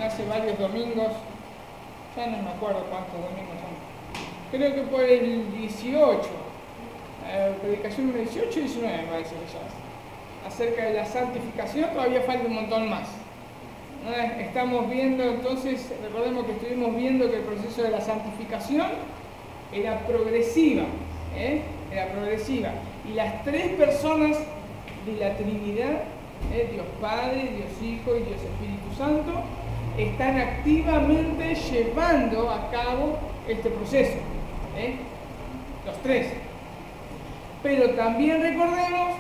hace varios domingos, ya no me acuerdo cuántos domingos son, creo que por el 18, predicación número 18 y 19 me parece que ya es, acerca de la santificación. Todavía falta un montón más. Estamos viendo entonces, recordemos que estuvimos viendo que el proceso de la santificación era progresiva, era progresiva, y las tres personas de la Trinidad, Dios Padre, Dios Hijo y Dios Espíritu Santo, están activamente llevando a cabo este proceso, los tres. Pero también recordemos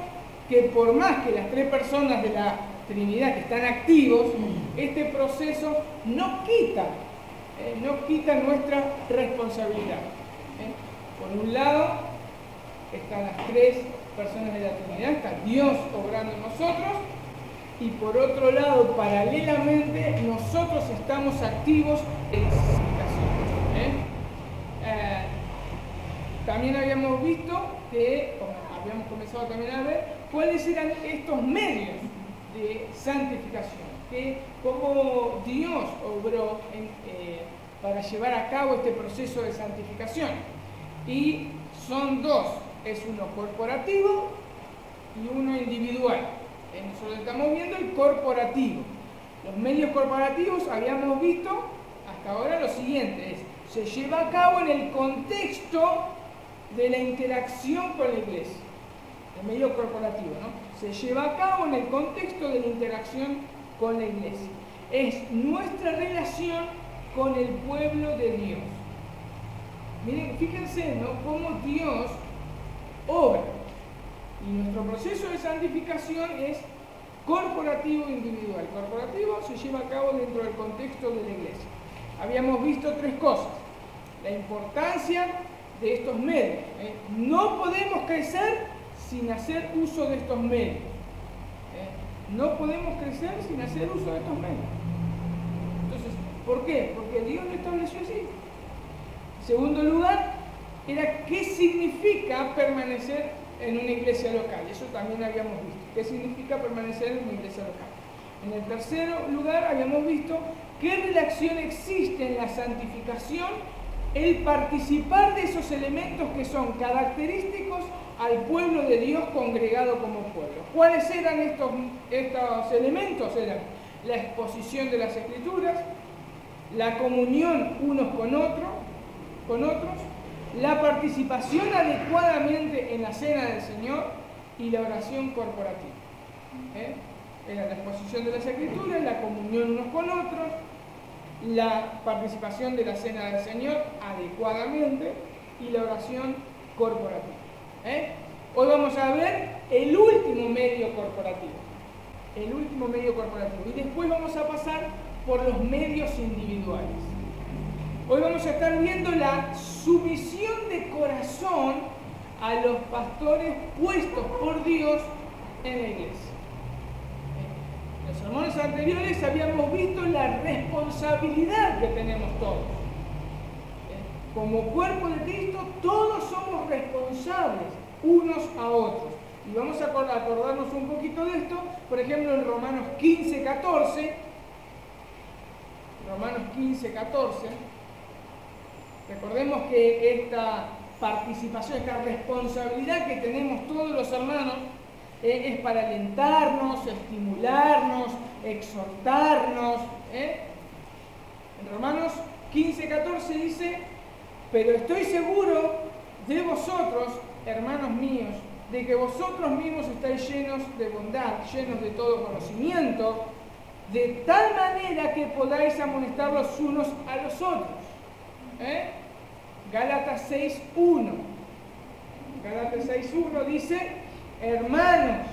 que por más que las tres personas de la Trinidad que están activos, este proceso no quita nuestra responsabilidad. Por un lado están las tres personas de la Trinidad, está Dios obrando en nosotros, y por otro lado, paralelamente, nosotros estamos activos en la santificación. También habíamos visto que, habíamos comenzado también a ver, cuáles eran estos medios de santificación, cómo Dios obró para llevar a cabo este proceso de santificación. Y son dos, es uno corporativo y uno individual. Nosotros estamos viendo el corporativo. Los medios corporativos habíamos visto hasta ahora lo siguiente, se lleva a cabo en el contexto de la interacción con la iglesia. El medio corporativo, ¿no? Se lleva a cabo en el contexto de la interacción con la iglesia. Es nuestra relación con el pueblo de Dios. Miren, fíjense, ¿no?, cómo Dios obra. Y nuestro proceso de santificación es corporativo e individual. El corporativo se lleva a cabo dentro del contexto de la iglesia. Habíamos visto tres cosas. La importancia de estos medios. No podemos crecer sin hacer uso de estos medios. No podemos crecer sin hacer uso de estos medios. Entonces, ¿por qué? Porque Dios lo estableció así. En segundo lugar, era qué significa permanecer en una iglesia local. Eso también habíamos visto. ¿Qué significa permanecer en una iglesia local? En el tercer lugar, habíamos visto qué relación existe en la santificación el participar de esos elementos que son característicos al pueblo de Dios congregado como pueblo. ¿Cuáles eran estos elementos? Eran la exposición de las Escrituras, la comunión unos con otros, la participación adecuadamente en la cena del Señor y la oración corporativa. Era la exposición de las Escrituras, la comunión unos con otros, la participación de la cena del Señor adecuadamente y la oración corporativa. Hoy vamos a ver el último medio corporativo. Y después vamos a pasar por los medios individuales. Hoy vamos a estar viendo la sumisión de corazón a los pastores puestos por Dios en la iglesia. En los sermones anteriores habíamos visto la responsabilidad que tenemos todos. Como cuerpo de Cristo, todos somos responsables unos a otros. Y vamos a acordarnos un poquito de esto, por ejemplo, en Romanos 15:14. Recordemos que esta participación, esta responsabilidad que tenemos todos los hermanos, es para alentarnos, estimularnos, exhortarnos. En Romanos 15:14 dice: pero estoy seguro de vosotros, hermanos míos, de que vosotros mismos estáis llenos de bondad, llenos de todo conocimiento, de tal manera que podáis amonestar los unos a los otros. Gálatas 6:1. Gálatas 6:1 dice: hermanos.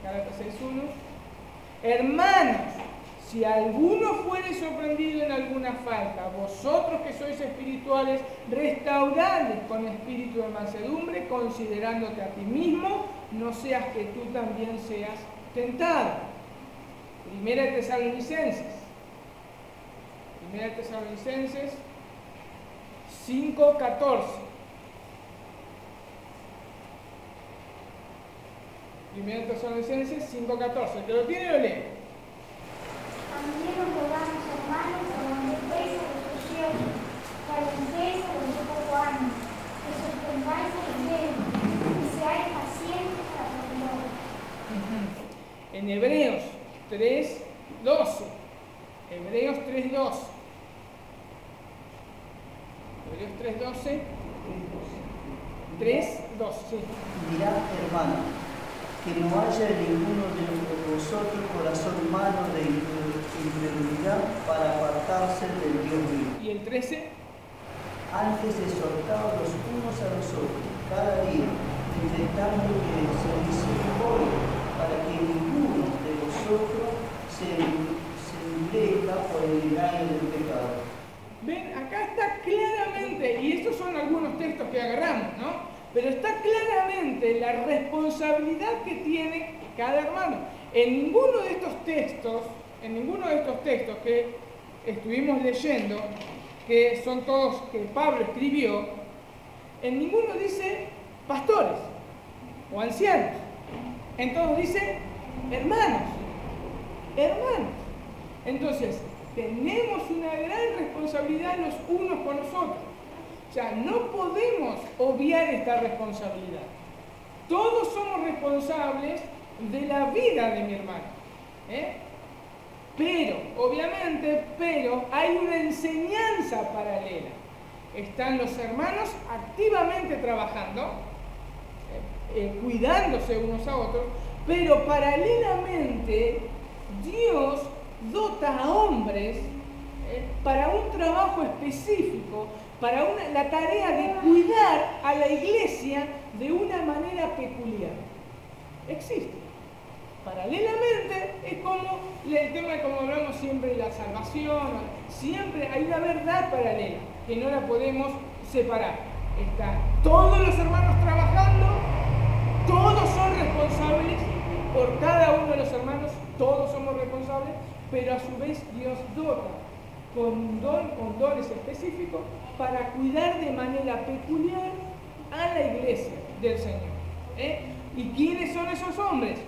Gálatas 6:1. Hermanos, si alguno fuere sorprendido en alguna falta, vosotros que sois espirituales, restauradles con espíritu de mansedumbre, considerándote a ti mismo, no seas que tú también seas tentado. Primera de Tesalonicenses 5:14. Primera Tesalonicenses 5:14. ¿Que lo tiene, lo lee? También os rogamos, hermanos, por donde estéis a los ociosos, que alentéis a los de poco ánimo, que suspendáis a los débiles, y seáis pacientes para con Dios. En Hebreos 3:12. Hebreos 3:12. Hebreos 3:12. 3:12, sí. Mirad, hermano, que no haya ninguno de vosotros corazón malo de incredulidad para apartarse del Dios vivo. ¿Y el 13? Antes exhortados los unos a los otros, cada día, intentando que se dice hoy, para que ninguno de vosotros se endurezca por el engaño del pecado. Ven, acá está claramente, y estos son algunos textos que agarramos, ¿no? Pero está claramente la responsabilidad que tiene cada hermano. En ninguno de estos textos que estuvimos leyendo, que son todos que Pablo escribió, en ninguno dice pastores o ancianos. En todos dice hermanos. Entonces, tenemos una gran responsabilidad los unos con los otros. O sea, no podemos obviar esta responsabilidad. Todos somos responsables de la vida de mi hermano. Pero, obviamente, hay una enseñanza paralela. Están los hermanos activamente trabajando, cuidándose unos a otros, pero paralelamente Dios dota a hombres para un trabajo específico, para la tarea de cuidar a la iglesia de una manera peculiar. Existe. Paralelamente es como el tema de como hablamos siempre de la salvación, siempre hay una verdad paralela que no la podemos separar. Están todos los hermanos trabajando, todos son responsables por cada uno de los hermanos, todos somos responsables, pero a su vez Dios dota con dones específicos para cuidar de manera peculiar a la iglesia del Señor. ¿Y quiénes son esos hombres?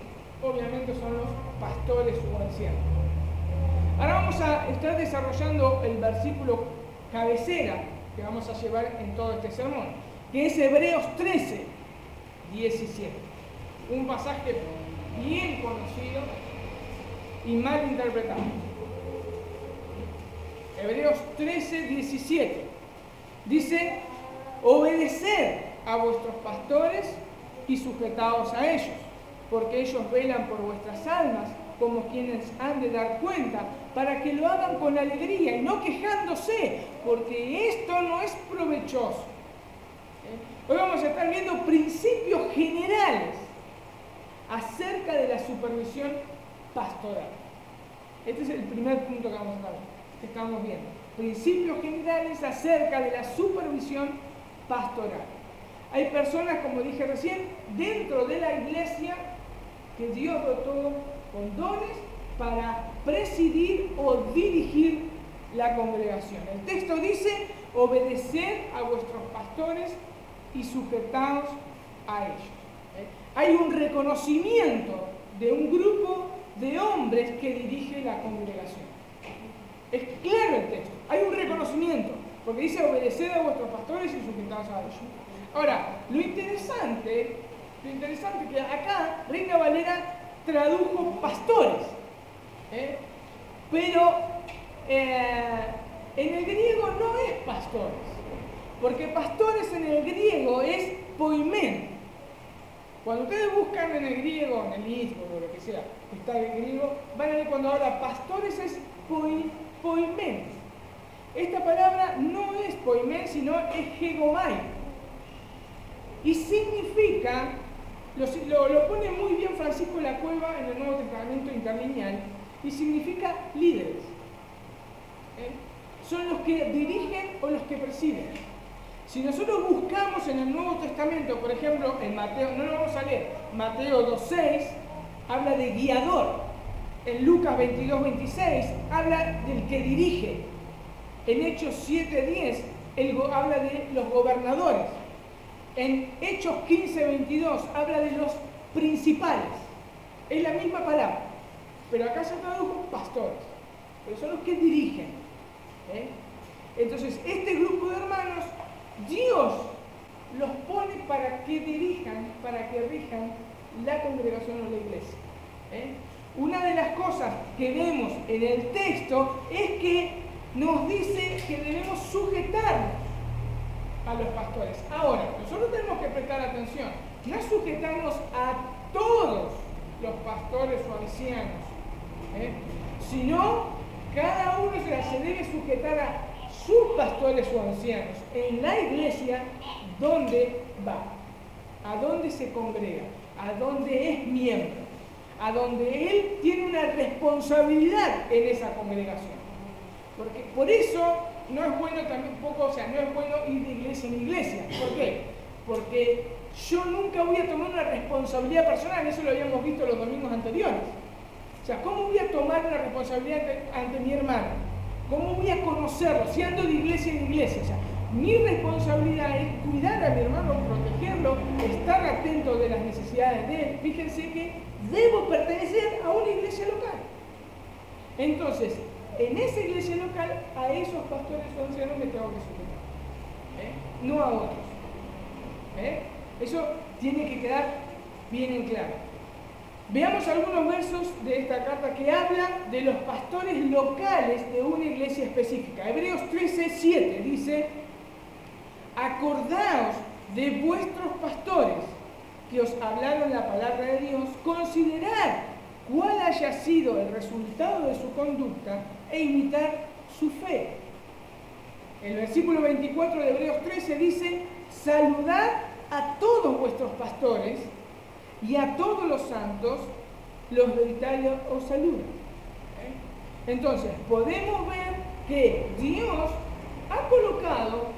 Obviamente son los pastores o ancianos. Ahora vamos a estar desarrollando el versículo cabecera que vamos a llevar en todo este sermón, que es Hebreos 13:17. Un pasaje bien conocido y mal interpretado. Hebreos 13:17 dice: obedeced a vuestros pastores y sujetaos a ellos, porque ellos velan por vuestras almas como quienes han de dar cuenta, para que lo hagan con alegría y no quejándose, porque esto no es provechoso. Hoy vamos a estar viendo principios generales acerca de la supervisión pastoral. Este es el primer punto que vamos a ver, que estamos viendo. Principios generales acerca de la supervisión pastoral. Hay personas, como dije recién, dentro de la iglesia que Dios dotó con dones para presidir o dirigir la congregación. El texto dice: obedeced a vuestros pastores y sujetaos a ellos. Hay un reconocimiento de un grupo de hombres que dirige la congregación. Es claro el texto, hay un reconocimiento, porque dice: obedeced a vuestros pastores y sujetaos a ellos. Ahora, lo interesante es que acá Reina Valera tradujo pastores, pero en el griego no es pastores, porque pastores en el griego es poimen. Cuando ustedes buscan en el griego, en el istmo o lo que sea, está en griego, van a ver cuando habla pastores es poimen. Esta palabra no es poimen, sino es hegomai. Y significa, lo pone muy bien Francisco de la Cueva en el Nuevo Testamento interlineal, y significa líderes. Son los que dirigen o los que presiden. Si nosotros buscamos en el Nuevo Testamento, por ejemplo, en Mateo, no lo vamos a leer, Mateo 2:6 habla de guiador. En Lucas 22:26 habla del que dirige. En Hechos 7:10 habla de los gobernadores. En Hechos 15:22 habla de los principales. Es la misma palabra, pero acá se tradujo pastores, pero son los que dirigen. Entonces, este grupo de hermanos, Dios los pone para que dirijan, para que rijan la congregación o la iglesia. Una de las cosas que vemos en el texto es que nos dice que debemos sujetarnos a los pastores. Ahora, nosotros tenemos que prestar atención, no es sujetarnos a todos los pastores o ancianos, sino cada uno se debe sujetar a sus pastores o ancianos en la iglesia donde va, a donde se congrega, a donde es miembro, a donde él tiene una responsabilidad en esa congregación. Porque por eso no es bueno tampoco, o sea, no es bueno ir de iglesia en iglesia. ¿Por qué? Porque yo nunca voy a tomar una responsabilidad personal, eso lo habíamos visto los domingos anteriores. O sea, ¿cómo voy a tomar una responsabilidad ante mi hermano? ¿Cómo voy a conocerlo? Si ando de iglesia en iglesia. O sea, mi responsabilidad es cuidar a mi hermano, protegerlo, estar atento de las necesidades de él. Fíjense que debo pertenecer a una iglesia local. Entonces, en esa iglesia local, a esos pastores o ancianos me tengo que sujetar, no a otros. Eso tiene que quedar bien en claro. Veamos algunos versos de esta carta que habla de los pastores locales de una iglesia específica. Hebreos 13:7 dice: acordaos de vuestros pastores que os hablaron la palabra de Dios, considerad cuál haya sido el resultado de su conducta e imitar su fe. El versículo 24 de Hebreos 13 dice: saludad a todos vuestros pastores y a todos los santos, los de Italia os saludan. Entonces, podemos ver que Dios ha colocado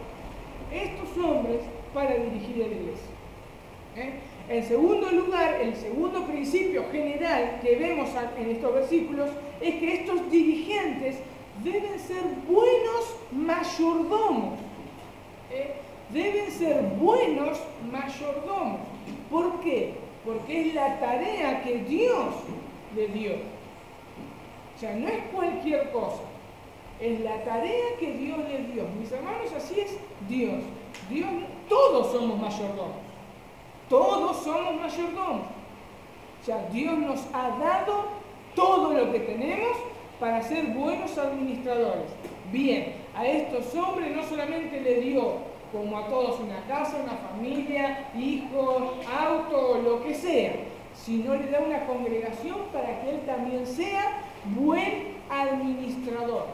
estos hombres para dirigir la iglesia. En segundo lugar, el segundo principio general que vemos en estos versículos es que estos dirigentes deben ser buenos mayordomos. Deben ser buenos mayordomos. ¿Por qué? Porque es la tarea que Dios le dio. O sea, no es cualquier cosa. Es la tarea que Dios le dio. Mis hermanos, así es Dios. Todos somos mayordomos. Todos somos mayordomos. O sea, Dios nos ha dado todo lo que tenemos para ser buenos administradores. Bien, a estos hombres no solamente le dio, como a todos, una casa, una familia, hijos, auto, lo que sea, sino le da una congregación para que él también sea buen administrador.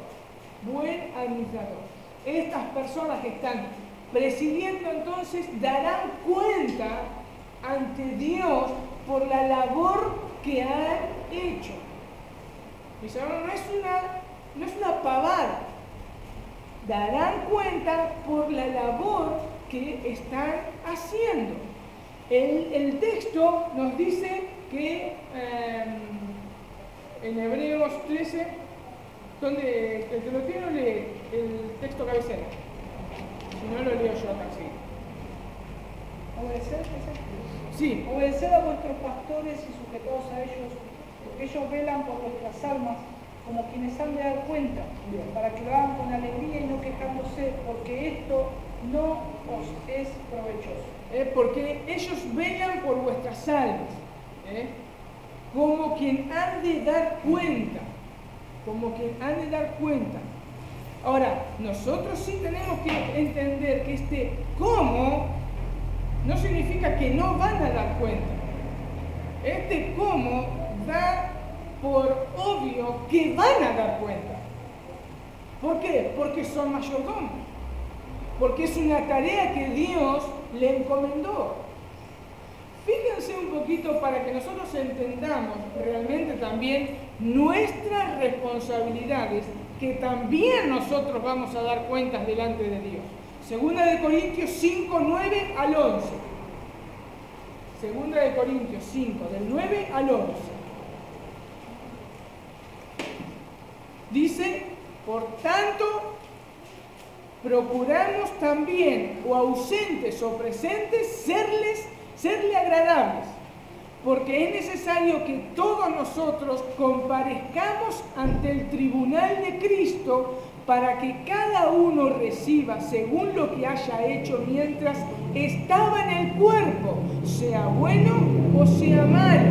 Buen administrador. Estas personas que están presidiendo entonces darán cuenta ante Dios por la labor que han hecho. Mis hermanos, no es una pavada. Darán cuenta por la labor que están haciendo. El texto nos dice que en Hebreos 13, donde el que lo tiene lee el texto cabecera. Si no, lo leo yo acá, sí. ¿Obedecer? Sí. Obedeced a vuestros pastores y sujetaos a ellos, porque ellos velan por vuestras almas, como quienes han de dar cuenta, para que lo hagan con alegría y no quejándose, porque esto no os es provechoso. Porque ellos velan por vuestras almas, como quien han de dar cuenta, como quien han de dar cuenta. Ahora, nosotros sí tenemos que entender que este cómo no significa que no van a dar cuenta. Este cómo da por obvio que van a dar cuenta. ¿Por qué? Porque son mayordomos. Porque es una tarea que Dios le encomendó. Fíjense un poquito para que nosotros entendamos realmente también nuestras responsabilidades, que también nosotros vamos a dar cuentas delante de Dios. Segunda de Corintios 5, 9 al 11. Segunda de Corintios 5, del 9 al 11. Dice: por tanto, procuramos también, o ausentes o presentes, serle agradables, porque es necesario que todos nosotros comparezcamos ante el tribunal de Cristo para que cada uno reciba según lo que haya hecho mientras estaba en el cuerpo, sea bueno o sea malo.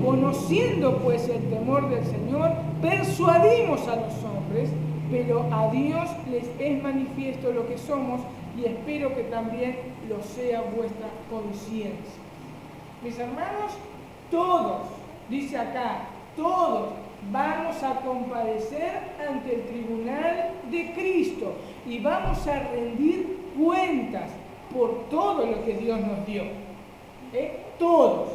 Conociendo pues el temor del Señor, persuadimos a los hombres, pero a Dios les es manifiesto lo que somos, y espero que también lo sea vuestra conciencia. Mis hermanos, todos, dice acá, todos vamos a comparecer ante el tribunal de Cristo y vamos a rendir cuentas por todo lo que Dios nos dio. Todos.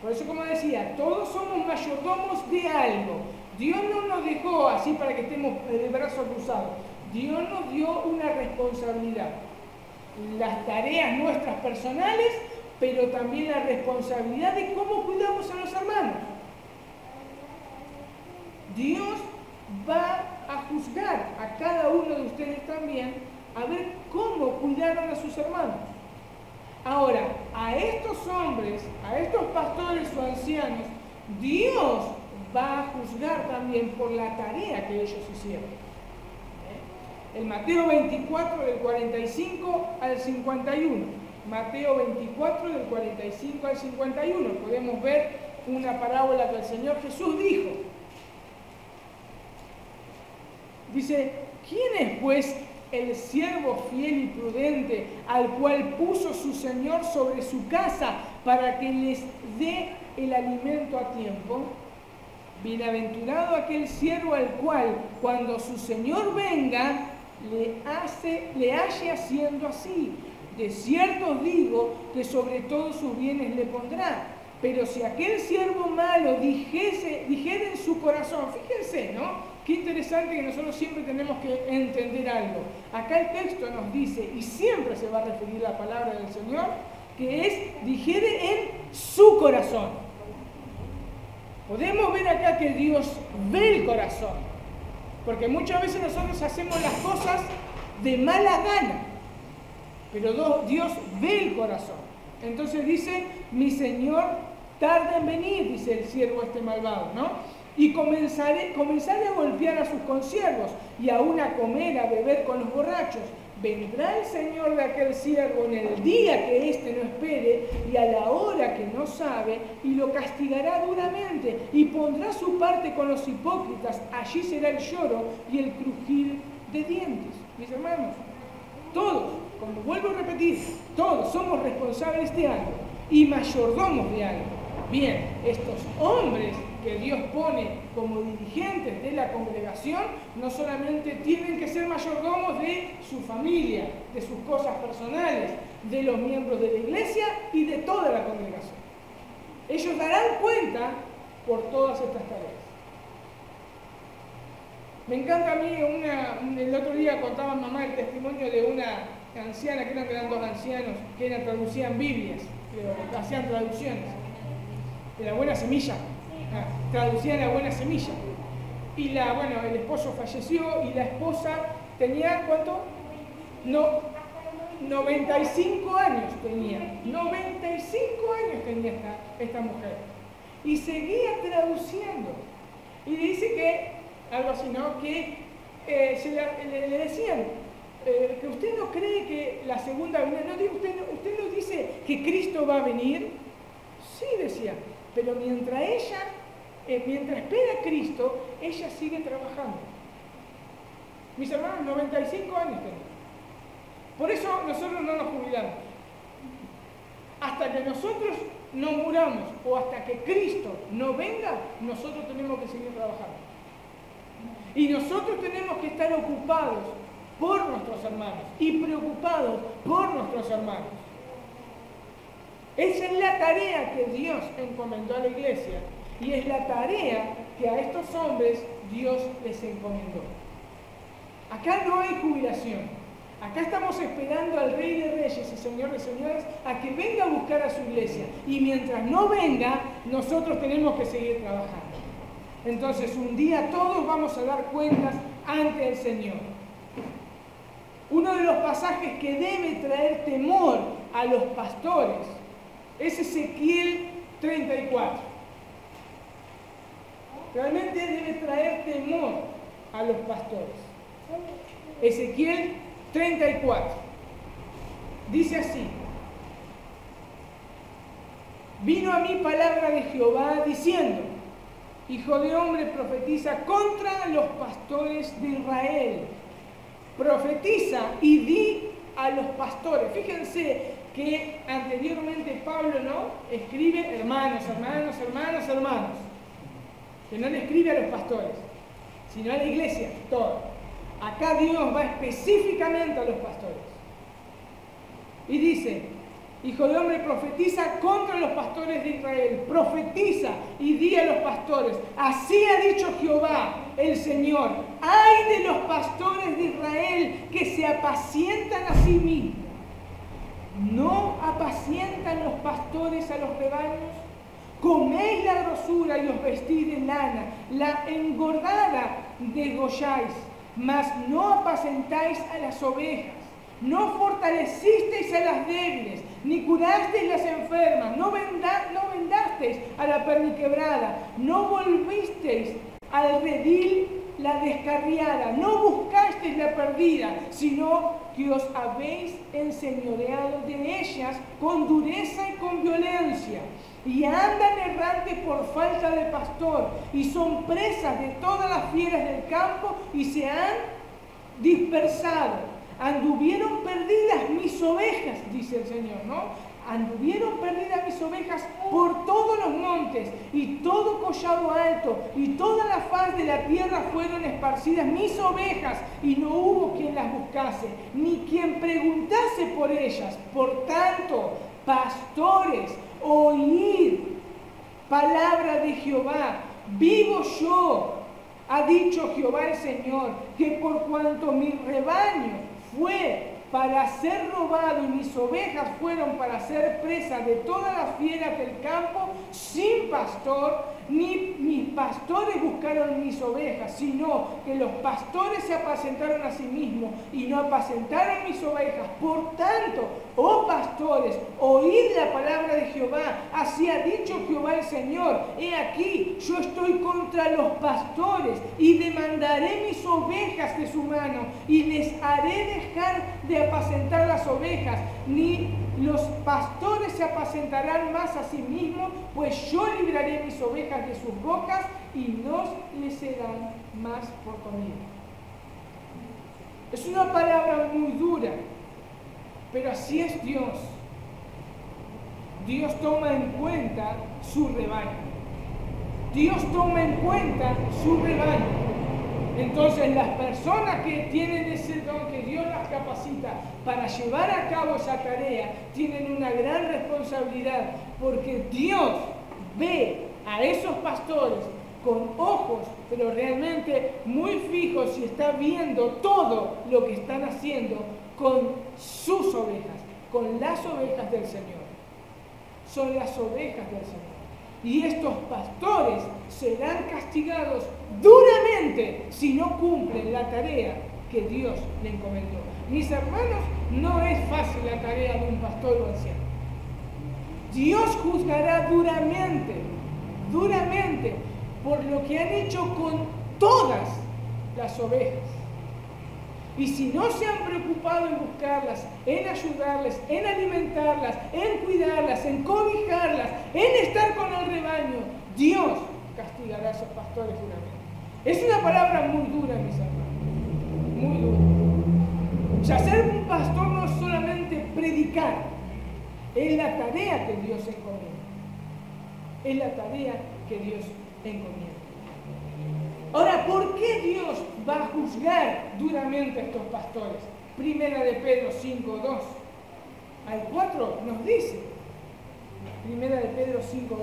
Por eso, como decía, todos somos mayordomos de algo. Dios no nos dejó así para que estemos de brazos cruzados. Dios nos dio una responsabilidad. Las tareas nuestras personales, pero también la responsabilidad de cómo cuidamos a los hermanos. Dios va a juzgar a cada uno de ustedes también a ver cómo cuidaron a sus hermanos. Ahora, a estos hombres, a estos pastores o ancianos, Dios va a juzgar también por la tarea que ellos hicieron. En Mateo 24, del 45 al 51. Mateo 24, del 45 al 51. Podemos ver una parábola que el Señor Jesús dijo. Dice, ¿quién es pues el siervo fiel y prudente al cual puso su Señor sobre su casa para que les dé el alimento a tiempo? Bienaventurado aquel siervo al cual, cuando su Señor venga, le halle haciendo así. De cierto os digo que sobre todos sus bienes le pondrá. Pero si aquel siervo malo dijere en su corazón, fíjense, ¿no? Qué interesante que nosotros siempre tenemos que entender algo. Acá el texto nos dice, y siempre se va a referir la palabra del Señor, que es, dijere en su corazón. Podemos ver acá que Dios ve el corazón, porque muchas veces nosotros hacemos las cosas de mala gana, pero Dios ve el corazón. Entonces dice, mi Señor tarda en venir, dice el siervo este malvado, ¿no? Y comenzaré a golpear a sus consiervos y aún a comer, a beber con los borrachos. Vendrá el Señor de aquel siervo en el día que éste no espere y a la hora que no sabe, y lo castigará duramente y pondrá su parte con los hipócritas. Allí será el lloro y el crujir de dientes. Mis hermanos, todos, como vuelvo a repetir, todos somos responsables de algo y mayordomos de algo. Bien, estos hombres que Dios pone como dirigentes de la congregación no solamente tienen que ser mayordomos de su familia, de sus cosas personales, de los miembros de la iglesia y de toda la congregación. Ellos darán cuenta por todas estas tareas. Me encanta a mí, el otro día contaba mamá el testimonio de una anciana, que eran dos ancianos, que traducían Biblias, que hacían traducciones de la buena semilla. Traducían la buena semilla. Y el esposo falleció y la esposa tenía, ¿cuánto? 95 años tenía. 95 años tenía esta mujer. Y seguía traduciendo. Y le dice que, algo así, ¿no? Que le decían, que usted no cree que la segunda venida, usted no dice que Cristo va a venir. Sí, decía, pero mientras espera a Cristo, ella sigue trabajando. Mis hermanos, 95 años tienen. Por eso nosotros no nos jubilamos. Hasta que nosotros no muramos o hasta que Cristo no venga, nosotros tenemos que seguir trabajando. Y nosotros tenemos que estar ocupados por nuestros hermanos y preocupados por nuestros hermanos. Esa es la tarea que Dios encomendó a la iglesia y es la tarea que a estos hombres Dios les encomendó. Acá no hay jubilación. Acá estamos esperando al Rey de Reyes y Señor de Señores a que venga a buscar a su iglesia. Y mientras no venga, nosotros tenemos que seguir trabajando. Entonces, un día todos vamos a dar cuentas ante el Señor. Uno de los pasajes que debe traer temor a los pastores es Ezequiel 34. Realmente debe traer temor a los pastores. Ezequiel 34. Dice así: vino a mí palabra de Jehová diciendo: hijo de hombre, profetiza contra los pastores de Israel. Profetiza y di a los pastores. Fíjense que anteriormente Pablo escribe hermanos, hermanos, hermanos, hermanos. Que no le escribe a los pastores, sino a la iglesia, todo. Acá Dios va específicamente a los pastores. Y dice: hijo de hombre, profetiza contra los pastores de Israel. Profetiza y di a los pastores: así ha dicho Jehová, el Señor. Ay de los pastores de Israel que se apacientan a sí mismos. ¿No apacientan los pastores a los rebaños? Coméis la grosura y os vestís de lana, la engordada degolláis, mas no apacentáis a las ovejas. No fortalecisteis a las débiles, ni curasteis las enfermas, no vendasteis a la perniquebrada, no volvisteis al redil la descarriada, no buscasteis la perdida, sino que os habéis enseñoreado de ellas con dureza y con violencia. Y andan errantes por falta de pastor, y son presas de todas las fieras del campo, y se han dispersado. Anduvieron perdidas mis ovejas, dice el Señor, ¿no? Anduvieron perdidas mis ovejas por todos los montes y todo collado alto, y toda la faz de la tierra fueron esparcidas mis ovejas, y no hubo quien las buscase, ni quien preguntase por ellas. Por tanto, pastores, oíd palabra de Jehová. Vivo yo, ha dicho Jehová el Señor, que por cuanto mi rebaño fue para ser robado y mis ovejas fueron para ser presa de todas las fieras del campo, sin pastor, ni mis pastores buscaron mis ovejas, sino que los pastores se apacentaron a sí mismos y no apacentaron mis ovejas. Por tanto, oh pastores, oíd la palabra de Jehová. Así ha dicho Jehová el Señor: he aquí, yo estoy contra los pastores y demandaré mis ovejas de su mano, y les haré dejar de apacentar las ovejas, ni los pastores se apacentarán más a sí mismos, pues yo libraré mis ovejas de sus bocas y no les serán más por comida. Es una palabra muy dura, pero así es Dios. Dios toma en cuenta su rebaño. Dios toma en cuenta su rebaño. Entonces las personas que tienen ese don, que Dios las capacita para llevar a cabo esa tarea, tienen una gran responsabilidad, porque Dios ve a esos pastores con ojos, pero realmente muy fijos, y está viendo todo lo que están haciendo con sus ovejas, con las ovejas del Señor. Son las ovejas del Señor. Y estos pastores serán castigados duramente si no cumplen la tarea que Dios le encomendó. Mis hermanos, no es fácil la tarea de un pastor o anciano. Dios juzgará duramente, duramente, por lo que han hecho con todas las ovejas. Y si no se han preocupado en buscarlas, en ayudarles, en alimentarlas, en cuidarlas, en cobijarlas, en estar con el rebaño, Dios castigará a esos pastores duramente. Es una palabra muy dura, mis hermanos, muy dura. O sea, ser un pastor no es solamente predicar, es la tarea que Dios encomienda. Es la tarea que Dios encomienda. Ahora, ¿por qué Dios va a juzgar duramente a estos pastores? Primera de Pedro 5:2 al 4 nos dice. Primera de Pedro 5:2.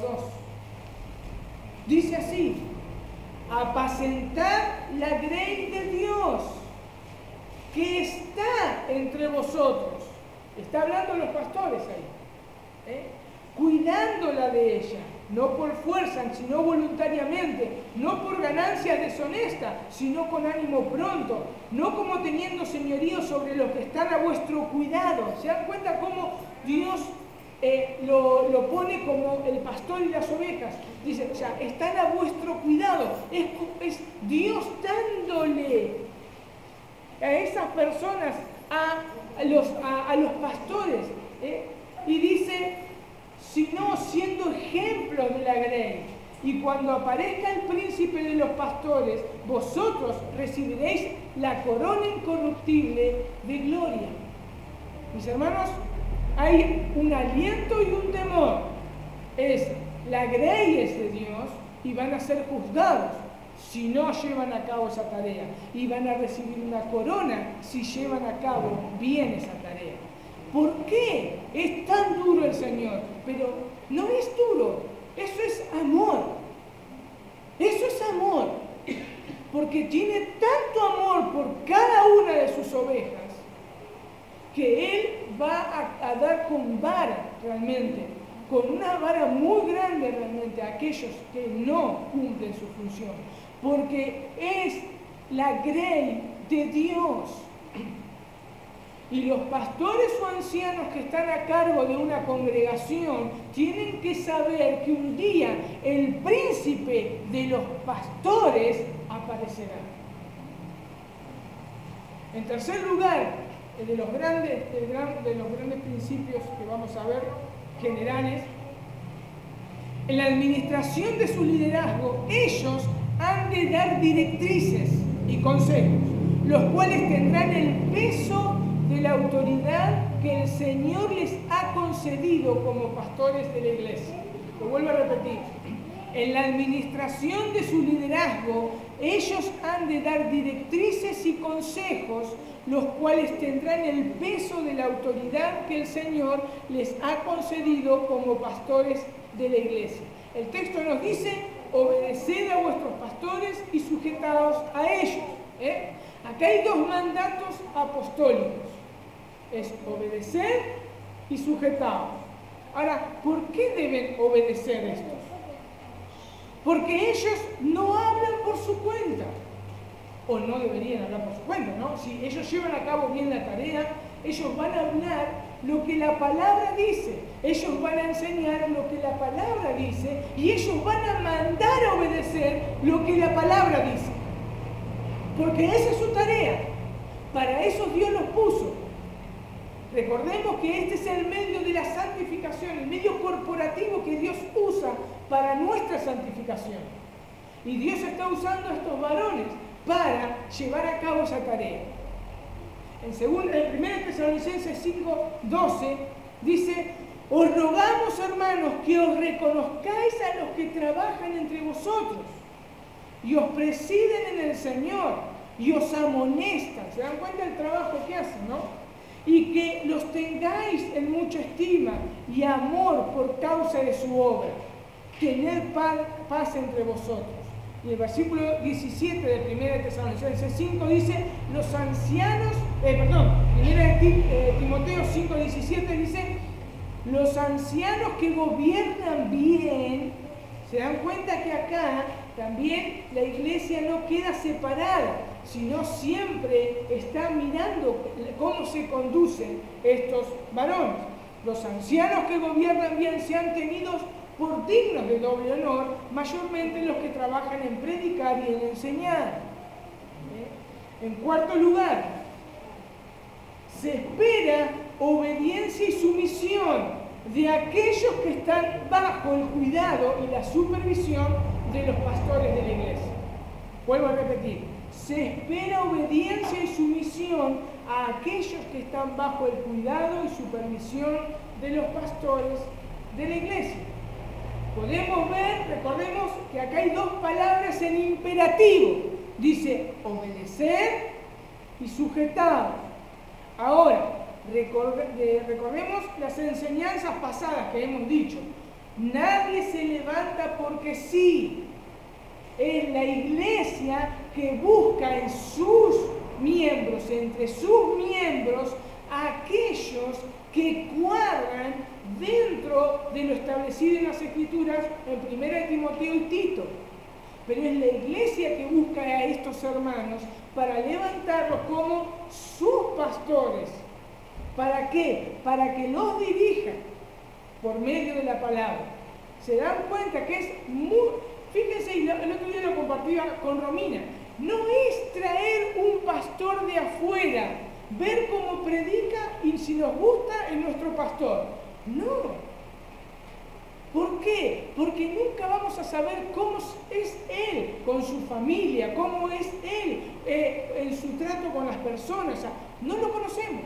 Dice así: apacentad la grey de Dios que está entre vosotros. Está hablando de los pastores ahí. Cuidándola de ella, no por fuerza, sino voluntariamente, no por ganancias deshonestas, sino con ánimo pronto, no como teniendo señorío sobre los que están a vuestro cuidado. ¿Se dan cuenta cómo Dios lo pone como el pastor y las ovejas. Dice, o sea, están a vuestro cuidado. Es Dios dándole a esas personas, a los pastores. Y dice, sino siendo ejemplos de la grey. Y cuando aparezca el príncipe de los pastores, vosotros recibiréis la corona incorruptible de gloria. Mis hermanos, hay un aliento y un temor. La grey es de Dios y van a ser juzgados si no llevan a cabo esa tarea. Y van a recibir una corona si llevan a cabo bien esa tarea. ¿Por qué es tan duro el Señor? Pero no es duro. Eso es amor. Eso es amor. Porque tiene tanto amor por cada una de sus ovejas que Él va a dar con vara realmente, con una vara muy grande realmente a aquellos que no cumplen su función. Porque es la grey de Dios. Y los pastores o ancianos que están a cargo de una congregación tienen que saber que un día el príncipe de los pastores aparecerá. En tercer lugar, de los grandes principios que vamos a ver, generales, en la administración de su liderazgo, ellos han de dar directrices y consejos, los cuales tendrán el peso de la autoridad que el Señor les ha concedido como pastores de la iglesia. Lo vuelvo a repetir. En la administración de su liderazgo, ellos han de dar directrices y consejos, los cuales tendrán el peso de la autoridad que el Señor les ha concedido como pastores de la iglesia. El texto nos dice, obedeced a vuestros pastores y sujetaos a ellos. Acá hay dos mandatos apostólicos. Es obedecer y sujetaos. Ahora, ¿por qué deben obedecer estos? Porque ellos no hablan por su cuenta. O no deberían hablar por su cuenta, ¿no? Si ellos llevan a cabo bien la tarea, ellos van a hablar lo que la palabra dice. Ellos van a enseñar lo que la palabra dice y ellos van a mandar a obedecer lo que la palabra dice. Porque esa es su tarea. Para eso Dios los puso. Recordemos que este es el medio de la santificación, el medio corporativo que Dios usa para nuestra santificación. Y Dios está usando a estos varones para llevar a cabo esa tarea. En 1 Tesalonicenses 5:12 dice, os rogamos, hermanos, que os reconozcáis a los que trabajan entre vosotros y os presiden en el Señor y os amonestan. ¿Se dan cuenta del trabajo que hacen, no? Y que los tengáis en mucha estima y amor por causa de su obra. Tened paz entre vosotros. Y el versículo 17 de 1 Tesalonicenses 5 dice, los ancianos, 1 Timoteo 5:17 dice, los ancianos que gobiernan bien. Se dan cuenta que acá también la iglesia no queda separada, sino siempre está mirando cómo se conducen estos varones. Los ancianos que gobiernan bien sean tenidos por dignos de doble honor, mayormente los que trabajan en predicar y en enseñar. En cuarto lugar, se espera obediencia y sumisión de aquellos que están bajo el cuidado y la supervisión de los pastores de la iglesia. Vuelvo a repetir, se espera obediencia y sumisión a aquellos que están bajo el cuidado y supervisión de los pastores de la iglesia. Podemos ver, recordemos que acá hay dos palabras en imperativo. Dice obedecer y sujetar. Ahora, recordemos las enseñanzas pasadas que hemos dicho. Nadie se levanta porque sí. Es la iglesia que busca en sus miembros, entre sus miembros, aquellos que cuadran dentro de lo establecido en las Escrituras en 1 Timoteo y Tito. Pero es la iglesia que busca a estos hermanos para levantarlos como sus pastores. ¿Para qué? Para que los dirijan. por medio de la palabra. Se dan cuenta que es muy... Fíjense, y el otro día lo compartía con Romina, no es traer un pastor de afuera, ver cómo predica y si nos gusta es nuestro pastor. No. ¿Por qué? Porque nunca vamos a saber cómo es él con su familia, cómo es él en su trato con las personas. O sea, no lo conocemos.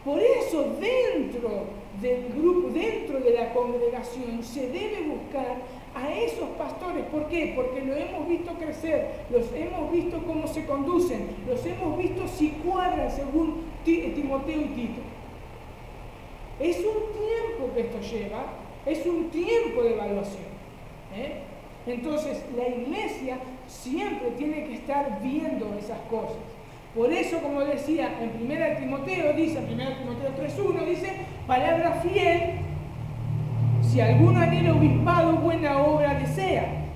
Por eso dentro del grupo, dentro de la congregación, se debe buscar a esos pastores. ¿Por qué? Porque los hemos visto crecer, los hemos visto cómo se conducen, los hemos visto si cuadran según Timoteo y Tito. Es un tiempo que esto lleva, es un tiempo de evaluación. Entonces, la iglesia siempre tiene que estar viendo esas cosas. Por eso, como decía en 1 Timoteo, dice, 1 Timoteo 3.1, dice, palabra fiel, si alguno anhela obispado, buena obra desea.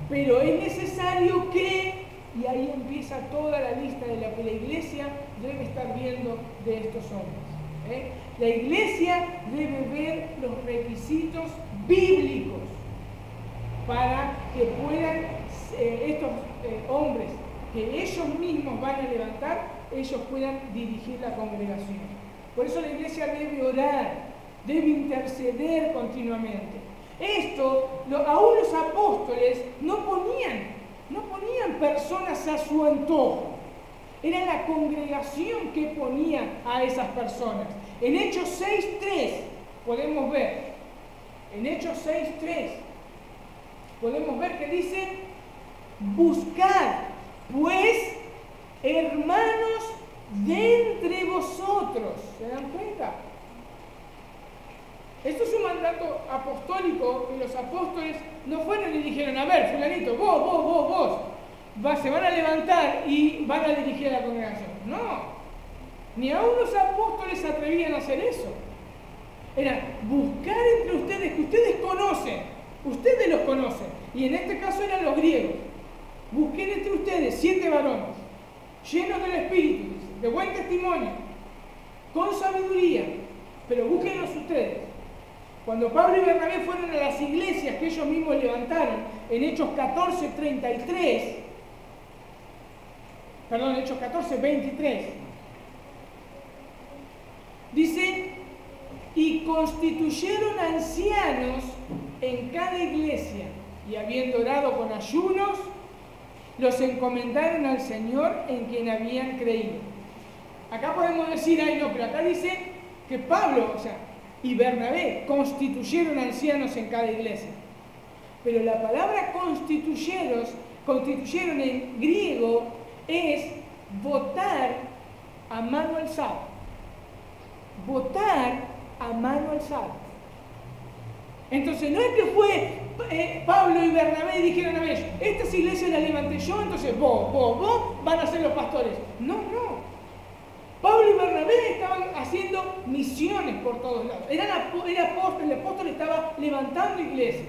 Pero es necesario que, y ahí empieza toda la lista de lo que la iglesia debe estar viendo de estos hombres. La iglesia debe ver los requisitos bíblicos para que puedan estos hombres que ellos mismos van a levantar, ellos puedan dirigir la congregación. Por eso la iglesia debe orar, debe interceder continuamente. Esto, aún los apóstoles no ponían personas a su antojo. Era la congregación que ponía a esas personas. En Hechos 6.3 podemos ver, podemos ver que dice, buscad, pues, hermanos, de entre vosotros. ¿Se dan cuenta? Esto es un mandato apostólico y los apóstoles no fueron y dijeron, a ver, fulanito, vos, se van a levantar y van a dirigir a la congregación. No, ni aún los apóstoles se atrevían a hacer eso. Era buscar entre ustedes, que ustedes conocen, ustedes los conocen, y en este caso eran los griegos. Busquen entre ustedes 7 varones, llenos del Espíritu, de buen testimonio, con sabiduría, pero búsquenlos ustedes. Cuando Pablo y Bernabé fueron a las iglesias que ellos mismos levantaron, en Hechos 14:23, dice, y constituyeron ancianos en cada iglesia, y habiendo orado con ayunos, los encomendaron al Señor en quien habían creído. Acá podemos decir, ay no, pero acá dice que Pablo, y Bernabé constituyeron ancianos en cada iglesia. Pero la palabra constituyeron en griego es votar a mano alzada. Votar a mano alzada. Entonces no es que fue Pablo y Bernabé y dijeron, a ver, estas iglesias las levanté yo, entonces vos van a ser los pastores. No. Pablo y Bernabé estaban haciendo misiones por todos lados. El apóstol estaba levantando iglesias.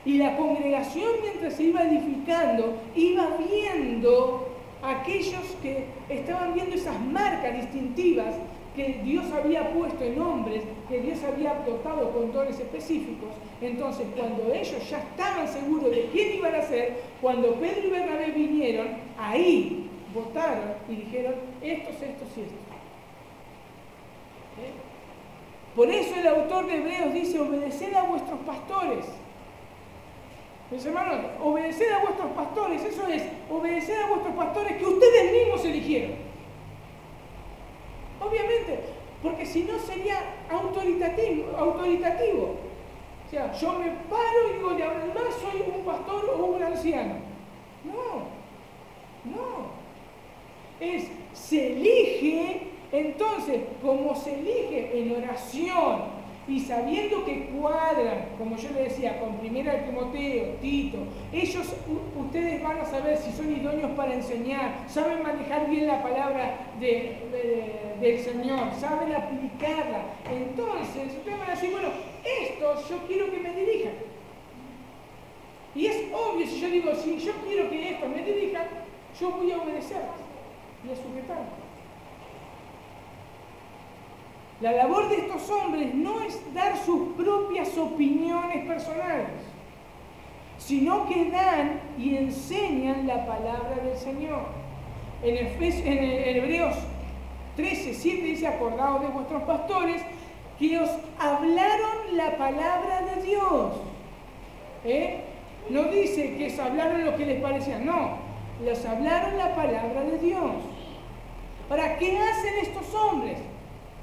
Y la congregación, mientras se iba edificando, iba viendo a aquellos que estaban viendo esas marcas distintivas que Dios había puesto en hombres, que Dios había dotado con dones específicos. Entonces, cuando ellos ya estaban seguros de quién iban a ser, cuando Pedro y Bernabé vinieron, ahí votaron y dijeron, estos y estos. Por eso el autor de Hebreos dice, obedeced a vuestros pastores. Mis hermanos, obedeced a vuestros pastores, eso es, obedeced a vuestros pastores que ustedes mismos eligieron. Obviamente, porque si no sería autoritativo. O sea, yo me paro y digo, de ahora en más soy un pastor o un anciano. No. Se elige, entonces, como se elige en oración y sabiendo que cuadran, como yo le decía, con 1 Timoteo, Tito, ustedes van a saber si son idóneos para enseñar, saben manejar bien la palabra del Señor, saben aplicarla. Entonces, ustedes van a decir, bueno, estos yo quiero que me dirijan. Y es obvio, si yo digo, si yo quiero que estos me dirijan, yo voy a obedecerlos y a sujetarlos. La labor de estos hombres no es dar sus propias opiniones personales, sino que dan y enseñan la palabra del Señor. En Hebreos 13:7 dice: acordaos de vuestros pastores que os hablaron la palabra de Dios. No dice que os hablaron lo que les parecía, no, les hablaron la palabra de Dios. ¿Para qué hacen estos hombres?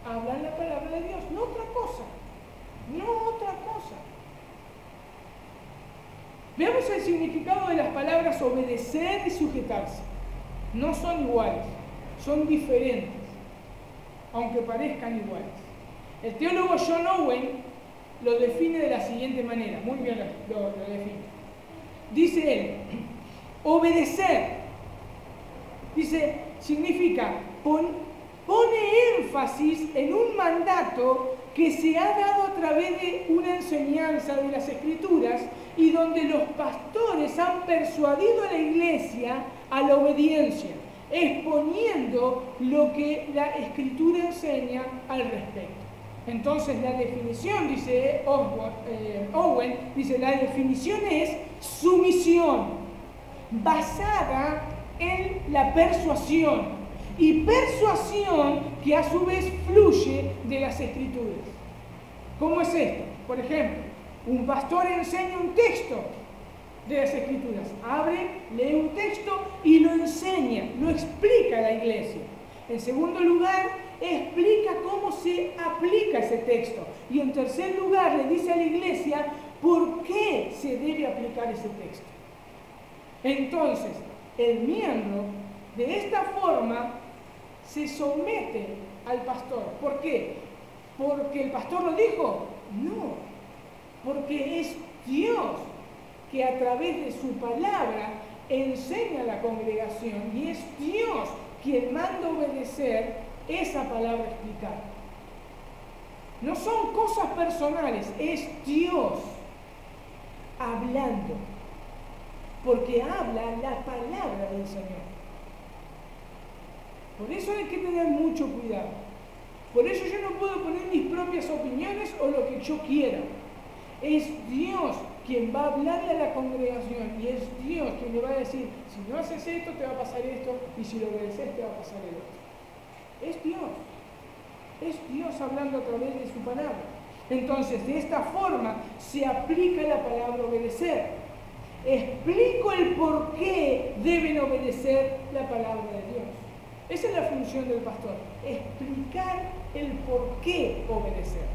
Hablan la palabra de Dios, no otra cosa, no otra cosa. Veamos el significado de las palabras obedecer y sujetarse. No son iguales, son diferentes, aunque parezcan iguales. El teólogo John Owen lo define de la siguiente manera, muy bien lo define. Dice él, obedecer, dice, significa pone énfasis en un mandato que se ha dado a través de una enseñanza de las Escrituras y donde los pastores han persuadido a la iglesia a la obediencia, exponiendo lo que la Escritura enseña al respecto. Entonces la definición, dice Owen, dice, la definición es sumisión, basada en la persuasión, y persuasión que a su vez fluye de las Escrituras. ¿Cómo es esto? Por ejemplo, un pastor enseña un texto de las Escrituras, abre, lee un texto y lo enseña, lo explica a la iglesia. En segundo lugar, explica cómo se aplica ese texto. Y en tercer lugar, le dice a la iglesia por qué se debe aplicar ese texto. Entonces, el miembro de esta forma se somete al pastor. ¿Por qué? ¿Porque el pastor lo dijo? No, porque es Dios que a través de su palabra enseña a la congregación y es Dios quien manda obedecer esa palabra explicada. No son cosas personales, es Dios hablando, porque habla la palabra del Señor. Por eso hay que tener mucho cuidado. Por eso yo no puedo poner mis propias opiniones o lo que yo quiera. Es Dios quien va a hablarle a la congregación y es Dios quien le va a decir, si no haces esto te va a pasar esto y si lo obedeces te va a pasar el otro. Es Dios hablando a través de su palabra. Entonces, de esta forma se aplica la palabra obedecer. Explico el por qué deben obedecer la palabra de Dios. Esa es la función del pastor, explicar el por qué obedecer.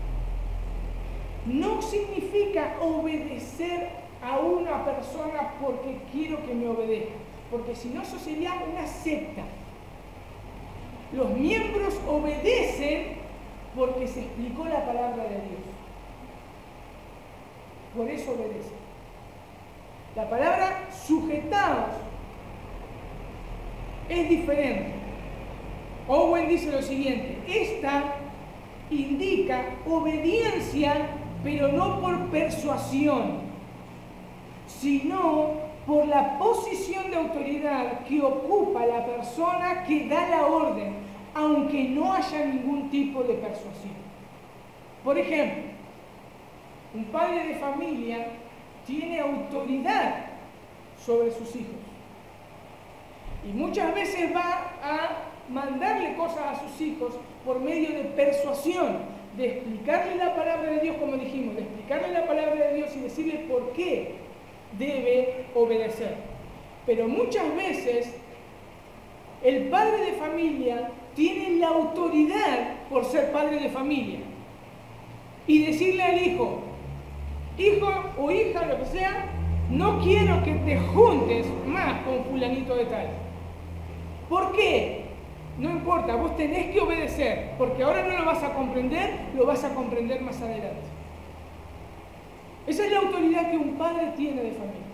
No significa obedecer a una persona porque quiero que me obedezca, porque si no eso sería una secta. Los miembros obedecen porque se explicó la palabra de Dios. Por eso obedecen. La palabra sujetados es diferente. Owen dice lo siguiente: esta indica obediencia, pero no por persuasión, sino por la posición de autoridad que ocupa la persona que da la orden, aunque no haya ningún tipo de persuasión. Por ejemplo, un padre de familia tiene autoridad sobre sus hijos y muchas veces va a mandarle cosas a sus hijos por medio de persuasión, de explicarle la palabra de Dios, como dijimos, de explicarle la palabra de Dios y decirle por qué debe obedecer. Pero muchas veces el padre de familia tiene la autoridad por ser padre de familia y decirle al hijo, hijo o hija, lo que sea, no quiero que te juntes más con fulanito de tal. ¿Por qué? No importa, vos tenés que obedecer, porque ahora no lo vas a comprender, lo vas a comprender más adelante. Esa es la autoridad que un padre tiene de familia.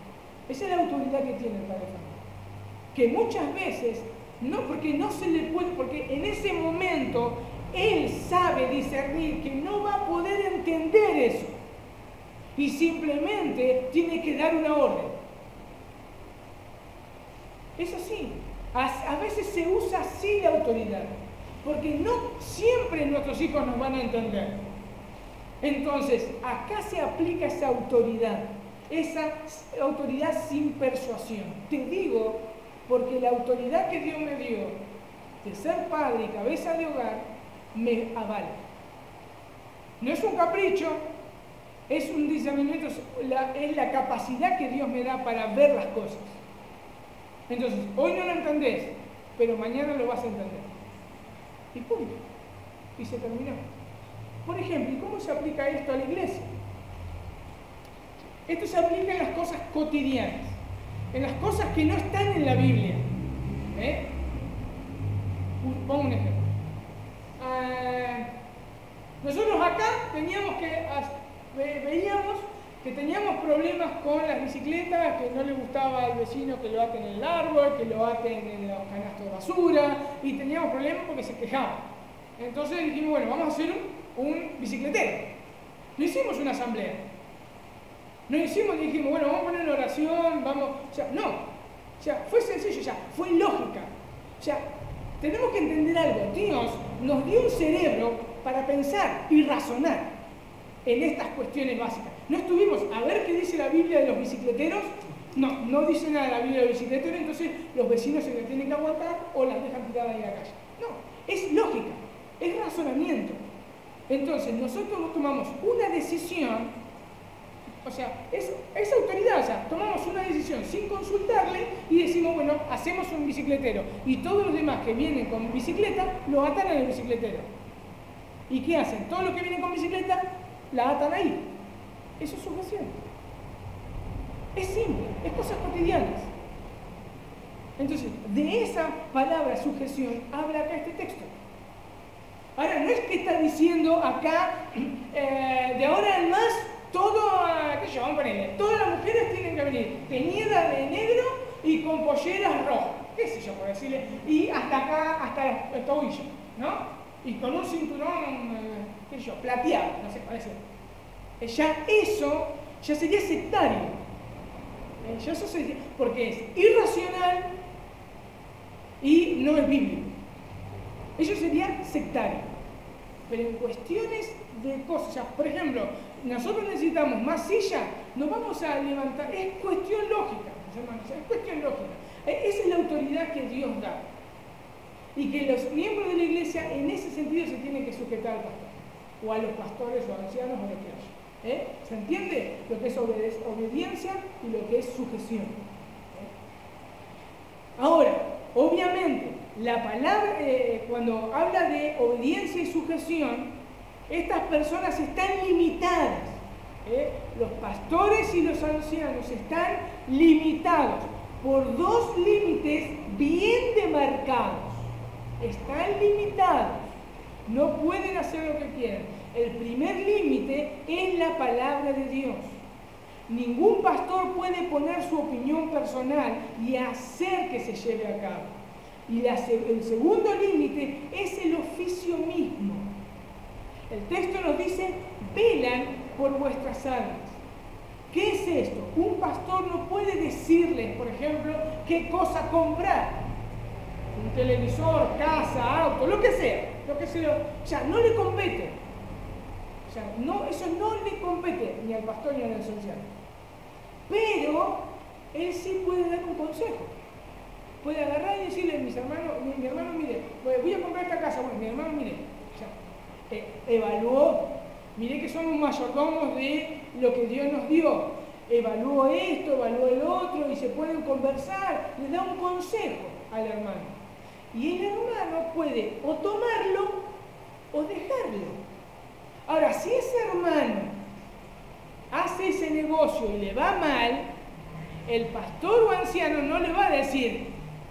Esa es la autoridad que tiene el padre de familia. Que muchas veces, no, porque no se le puede, porque en ese momento él sabe discernir que no va a poder entender eso. Y simplemente tiene que dar una orden. Es así. A veces se usa así la autoridad. porque no siempre nuestros hijos nos van a entender. Entonces, acá se aplica esa autoridad sin persuasión. Te digo, porque la autoridad que Dios me dio de ser padre y cabeza de hogar, me avala. No es un capricho, es un discernimiento, es la capacidad que Dios me da para ver las cosas. Entonces, hoy no lo entendés, pero mañana lo vas a entender. Y punto. Y se terminó. Por ejemplo, ¿y cómo se aplica esto a la iglesia? Esto se aplica en las cosas cotidianas, en las cosas que no están en la Biblia. Pongo un ejemplo. Nosotros acá veíamos que teníamos problemas con las bicicletas, que no le gustaba al vecino que lo aten en el árbol, que lo aten en los canastos de basura, y teníamos problemas porque se quejaban. Entonces dijimos, bueno, vamos a hacer un bicicletero. No hicimos una asamblea. No hicimos, dijimos, bueno, vamos a poner una oración, vamos... O sea, no. O sea, fue sencillo, ya, fue lógica. O sea, tenemos que entender algo. Dios nos dio un cerebro para pensar y razonar en estas cuestiones básicas. No estuvimos a ver qué dice la Biblia de los bicicleteros. No dice nada la Biblia de los bicicleteros, entonces los vecinos se le tienen que aguantar o las dejan tiradas ahí en la calle. No, es lógica, es razonamiento. Entonces nosotros tomamos una decisión, o sea, es autoridad, o sea, tomamos una decisión sin consultarle y decimos, bueno, hacemos un bicicletero. Y todos los demás que vienen con bicicleta, lo atan en el bicicletero. ¿Y qué hacen? Todos los que vienen con bicicleta, la atan ahí. Eso es sujeción. Es simple, es cosas cotidianas. Entonces, de esa palabra sujeción habla acá este texto. Ahora, no es que está diciendo acá, de ahora en más, qué sé yo, vamos a ponerle, todas las mujeres tienen que venir teñidas de negro y con polleras rojas, qué sé yo, por decirle, y hasta acá, hasta el tobillo, ¿no? Y con un cinturón, qué sé yo, plateado, no sé, parece. Ya eso ya sería sectario. Eso sería, porque es irracional y no es bíblico. Eso sería sectario. Pero en cuestiones de cosas, o sea, por ejemplo, nosotros necesitamos más silla, nos vamos a levantar, es cuestión lógica, mis hermanos, es cuestión lógica. Esa es la autoridad que Dios da. Y que los miembros de la iglesia en ese sentido se tienen que sujetar al pastor, o a los pastores o ancianos o lo que haya. ¿Se entiende lo que es obediencia y lo que es sujeción? Ahora, obviamente, la palabra, cuando habla de obediencia y sujeción, estas personas están limitadas. Los pastores y los ancianos están limitados por dos límites bien demarcados. Están limitados. No pueden hacer lo que quieran. El primer límite es la palabra de Dios. Ningún pastor puede poner su opinión personal y hacer que se lleve a cabo. Y el segundo límite es el oficio mismo. El texto nos dice, velan por vuestras almas. ¿Qué es esto? Un pastor no puede decirles, por ejemplo, qué cosa comprar. Un televisor, casa, auto, lo que sea. O sea, no le compete. O sea, eso no le compete ni al pastor ni al anciano. Pero él sí puede dar un consejo. Puede agarrar y decirle, mi hermano, mire, voy a comprar esta casa. Bueno, mi hermano, mire, o sea, evaluó, mire que somos mayordomos de lo que Dios nos dio. Evaluó esto, evaluó el otro, y se pueden conversar, le da un consejo al hermano. Y el hermano puede o tomarlo o dejarlo. Ahora, si ese hermano hace ese negocio y le va mal, el pastor o anciano no le va a decir,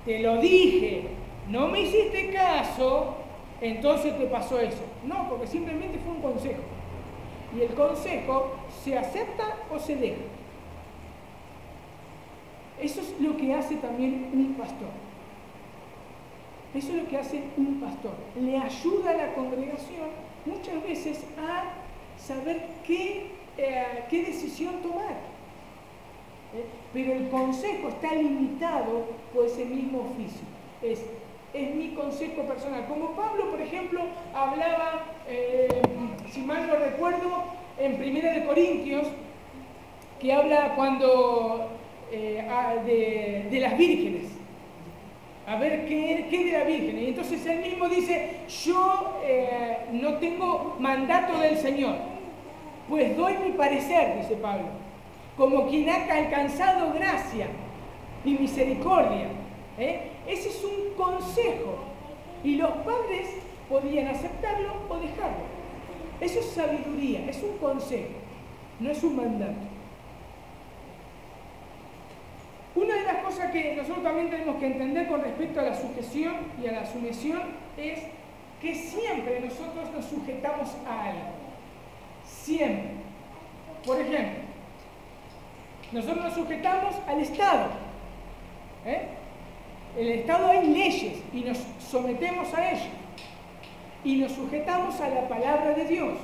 te lo dije, no me hiciste caso, entonces te pasó eso. No, porque simplemente fue un consejo. Y el consejo se acepta o se deja. Eso es lo que hace también un pastor. Eso es lo que hace un pastor. Le ayuda a la congregación muchas veces a saber qué decisión tomar. Pero el consejo está limitado por ese mismo oficio. Es es mi consejo personal. Como Pablo, por ejemplo, hablaba, si mal no recuerdo, en 1 Corintios, que habla cuando de las vírgenes. A ver, ¿qué de la Virgen? Y entonces él mismo dice, yo no tengo mandato del Señor, pues doy mi parecer, dice Pablo, como quien ha alcanzado gracia y misericordia. Ese es un consejo, y los padres podían aceptarlo o dejarlo. Eso es sabiduría, es un consejo, no es un mandato. Una de las cosas que nosotros también tenemos que entender con respecto a la sujeción y a la sumisión es que siempre nosotros nos sujetamos a algo. Siempre. Por ejemplo, nosotros nos sujetamos al Estado. En el Estado hay leyes y nos sometemos a ellas. Y nos sujetamos a la palabra de Dios.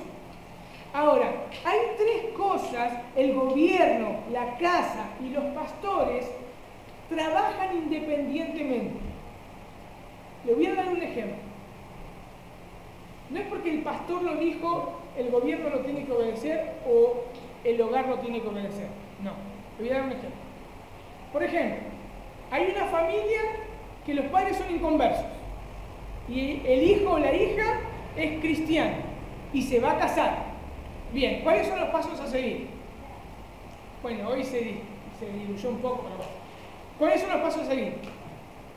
Ahora, hay tres cosas: el gobierno, la casa y los pastores trabajan independientemente. Le voy a dar un ejemplo. No es porque el pastor lo dijo, el gobierno lo tiene que obedecer o el hogar lo tiene que obedecer. No, le voy a dar un ejemplo. Por ejemplo, hay una familia que los padres son inconversos y el hijo o la hija es cristiano y se va a casar. Bien, ¿cuáles son los pasos a seguir? Bueno, hoy se diluyó un poco, pero bueno. ¿Cuáles son los pasos a seguir?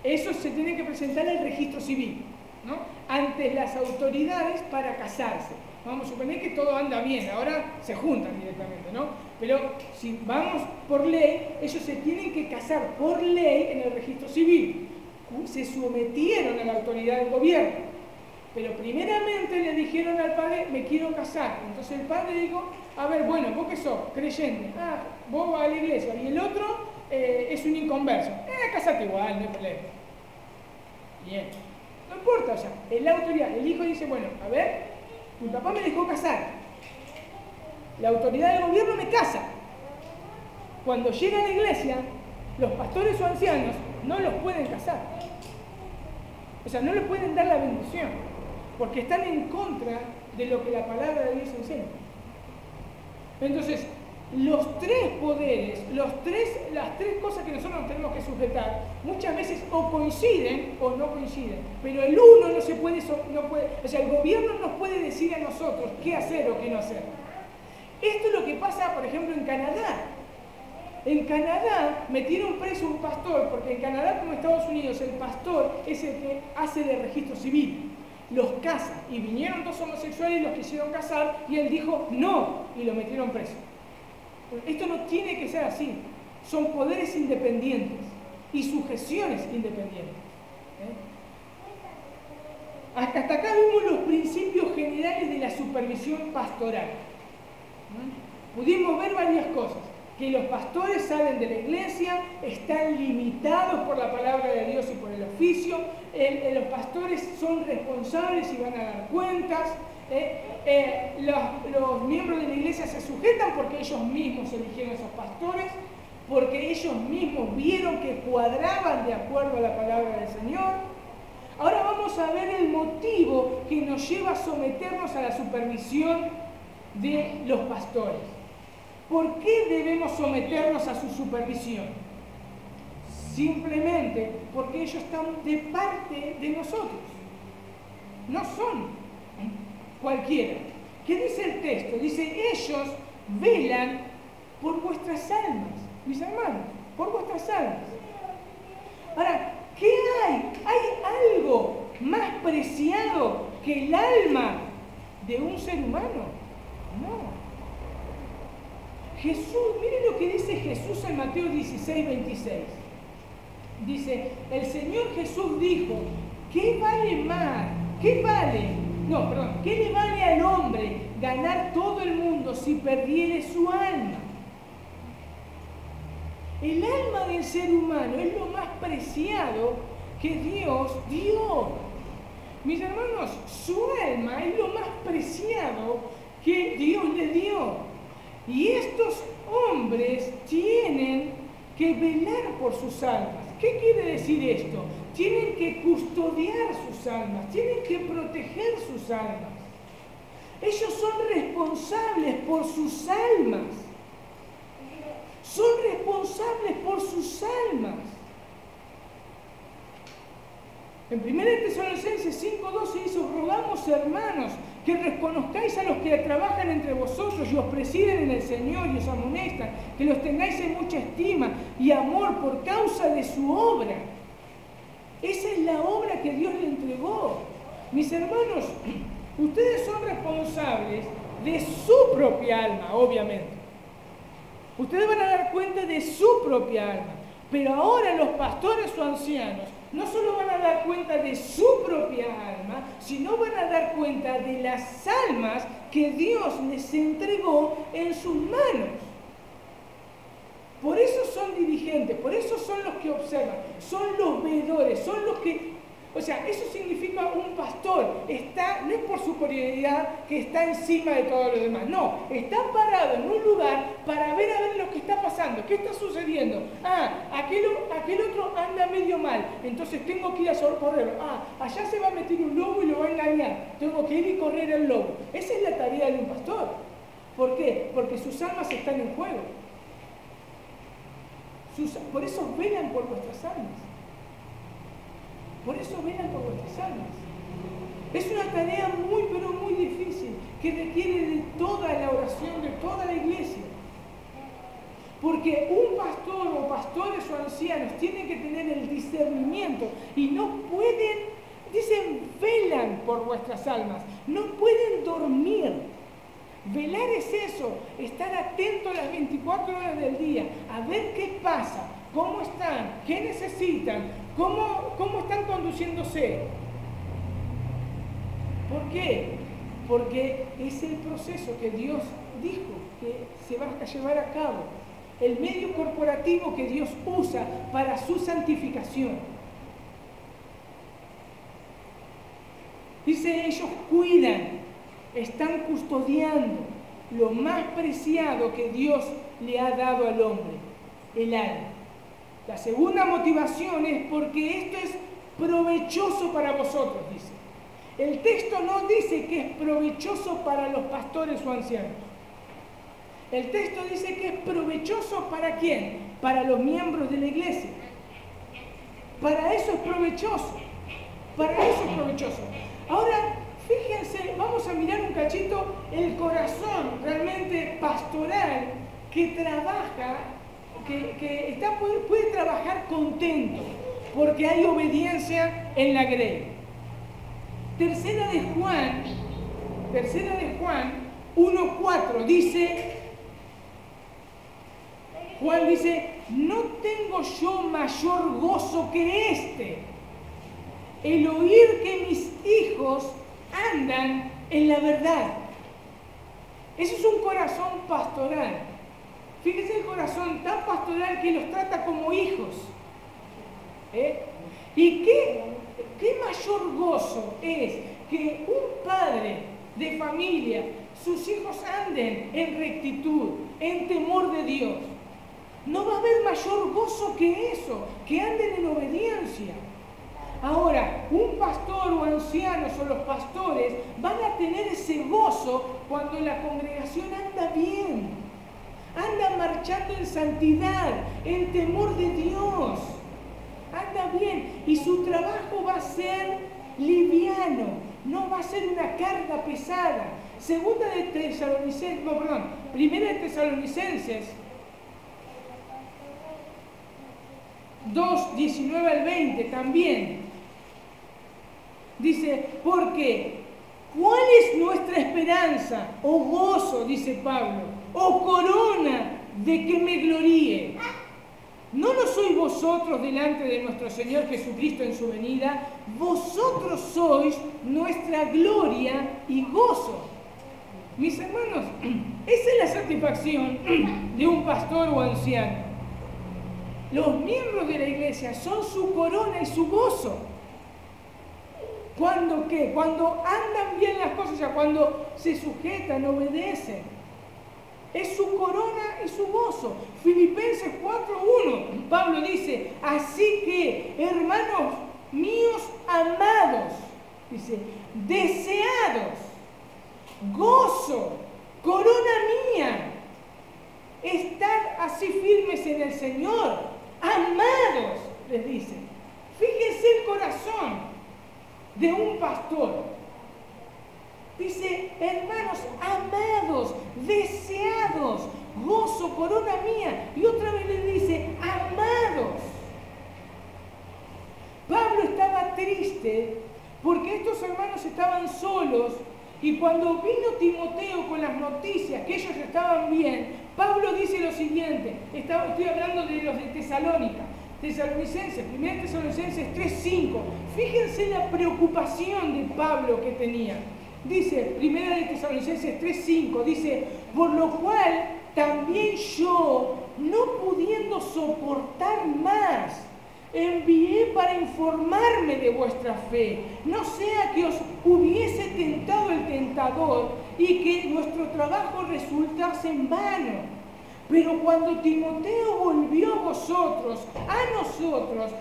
Eso se tiene que presentar en el registro civil, ¿no? Ante las autoridades para casarse. Vamos a suponer que todo anda bien, ahora se juntan directamente, ¿no? Pero si vamos por ley, ellos se tienen que casar por ley en el registro civil. Se sometieron a la autoridad del gobierno. Pero primeramente le dijeron al padre, me quiero casar. Entonces el padre dijo, a ver, bueno, ¿vos qué sos? Creyente. Ah, vos vas a la iglesia. Y el otro es un inconverso. Casate igual, no hay problema. Bien. No importa, o sea, la autoridad, el hijo dice, bueno, a ver, mi papá me dejó casar. La autoridad del gobierno me casa. Cuando llega a la iglesia, los pastores o ancianos no los pueden casar. O sea, no les pueden dar la bendición. Porque están en contra de lo que la palabra de Dios enseña. Entonces, los tres poderes, las tres cosas que nosotros nos tenemos que sujetar, muchas veces o coinciden o no coinciden. Pero el uno no se puede, o sea, el gobierno nos puede decir a nosotros qué hacer o qué no hacer. Esto es lo que pasa, por ejemplo, en Canadá. En Canadá metieron preso un pastor, porque en Canadá, como en Estados Unidos, el pastor es el que hace de registro civil. Los casa, y vinieron dos homosexuales y los quisieron casar, y él dijo no, y lo metieron preso. Esto no tiene que ser así. Son poderes independientes y sujeciones independientes. Hasta acá vimos los principios generales de la supervisión pastoral. Pudimos ver varias cosas. Que los pastores salen de la iglesia, están limitados por la palabra de Dios y por el oficio. Los pastores son responsables y van a dar cuentas. Los miembros de la iglesia se sujetan porque ellos mismos eligieron esos pastores, porque ellos mismos vieron que cuadraban de acuerdo a la palabra del Señor. Ahora vamos a ver el motivo que nos lleva a someternos a la supervisión de los pastores. ¿Por qué debemos someternos a su supervisión? Simplemente porque ellos están de parte de nosotros. No son cualquiera. ¿Qué dice el texto? Dice, ellos velan por vuestras almas, mis hermanos, por vuestras almas. Ahora, ¿qué hay? ¿Hay algo más preciado que el alma de un ser humano? No. Jesús, miren lo que dice Jesús en Mateo 16, 26. Dice, el Señor Jesús dijo, ¿qué vale más? ¿Qué le vale al hombre ganar todo el mundo si perdiere su alma? El alma del ser humano es lo más preciado que Dios dio. Mis hermanos, su alma es lo más preciado que Dios le dio. Y estos hombres tienen que velar por sus almas. ¿Qué quiere decir esto? tienen que custodiar sus almas, tienen que proteger sus almas. Ellos son responsables por sus almas. Son responsables por sus almas. En 1 Tesalonicenses 5:12 dice: os rogamos, hermanos, que reconozcáis a los que trabajan entre vosotros y os presiden en el Señor y os amonestan, que los tengáis en mucha estima y amor por causa de su obra. Esa es la obra que Dios le entregó. Mis hermanos, ustedes son responsables de su propia alma, obviamente. Ustedes van a dar cuenta de su propia alma. Pero ahora los pastores o ancianos no solo van a dar cuenta de su propia alma, sino van a dar cuenta de las almas que Dios les entregó en sus manos. Por eso son dirigentes, por eso son los que observan, son los veedores, son los que... O sea, eso significa un pastor. No es por superioridad que está encima de todos los demás. No, está parado en un lugar para ver a ver lo que está pasando. ¿Qué está sucediendo? Aquel otro anda medio mal. Entonces tengo que ir a socorrerlo. Allá se va a meter un lobo y lo va a engañar. Tengo que ir y correr al lobo. Esa es la tarea de un pastor. ¿Por qué? Porque sus almas están en juego. Por eso velan por vuestras almas. Por eso velan por vuestras almas. Es una tarea muy, pero muy difícil, que requiere de toda la oración de toda la iglesia. Porque un pastor o pastores o ancianos tienen que tener el discernimiento y no pueden, dicen, velan por vuestras almas, no pueden dormir. Velar es eso, estar atento a las 24 horas del día, a ver qué pasa, cómo están, qué necesitan, cómo están conduciéndose. ¿Por qué? Porque es el proceso que Dios dijo que se va a llevar a cabo, el medio corporativo que Dios usa para su santificación. Dice, ellos cuidan, están custodiando lo más preciado que Dios le ha dado al hombre, el alma. La segunda motivación es porque esto es provechoso para vosotros, dice. El texto no dice que es provechoso para los pastores o ancianos. El texto dice que es provechoso ¿para quién? Para los miembros de la iglesia. Para eso es provechoso. Para eso es provechoso. Ahora, fíjense, vamos a mirar un cachito el corazón realmente pastoral que trabaja, que puede trabajar contento, porque hay obediencia en la grey. Tercera de Juan 1:4 dice, Juan dice, no tengo yo mayor gozo que este, el oír que mis hijos andan en la verdad. Ese es un corazón pastoral. Fíjense el corazón tan pastoral que los trata como hijos. ¿Y qué mayor gozo es que un padre de familia, sus hijos anden en rectitud, en temor de Dios? No va a haber mayor gozo que eso, que anden en obediencia. Ahora, un pastor o ancianos o los pastores van a tener ese gozo cuando la congregación anda bien, anda marchando en santidad, en temor de Dios, anda bien y su trabajo va a ser liviano, no va a ser una carga pesada. Primera de Tesalonicenses 2, 19 al 20 también. Dice, porque ¿cuál es nuestra esperanza o gozo, dice Pablo, o corona de que me gloríe? ¿No lo sois vosotros delante de nuestro Señor Jesucristo en su venida? Vosotros sois nuestra gloria y gozo. Mis hermanos, esa es la satisfacción de un pastor o anciano. Los miembros de la iglesia son su corona y su gozo. ¿Cuándo qué? Cuando andan bien las cosas, o sea, cuando se sujetan, obedecen. Es su corona y su gozo. Filipenses 4:1, Pablo dice, así que, hermanos, míos amados, dice, deseados, gozo, corona mía, estad así firmes en el Señor, amados, les dice. Fíjense el corazón de un pastor. Dice, hermanos, amados, deseados, gozo, corona mía. Y otra vez le dice, amados. Pablo estaba triste porque estos hermanos estaban solos y cuando vino Timoteo con las noticias que ellos estaban bien, Pablo dice lo siguiente, estoy hablando de los de Tesalónica, Tesalonicenses, 1 Tesalonicenses 3:5. Fíjense la preocupación de Pablo que tenía. Dice, 1 Tesalonicenses 3:5, dice, por lo cual también yo, no pudiendo soportar más, envié para informarme de vuestra fe, no sea que os hubiese tentado el tentador y que nuestro trabajo resultase en vano. Pero cuando Timoteo volvió a nosotros,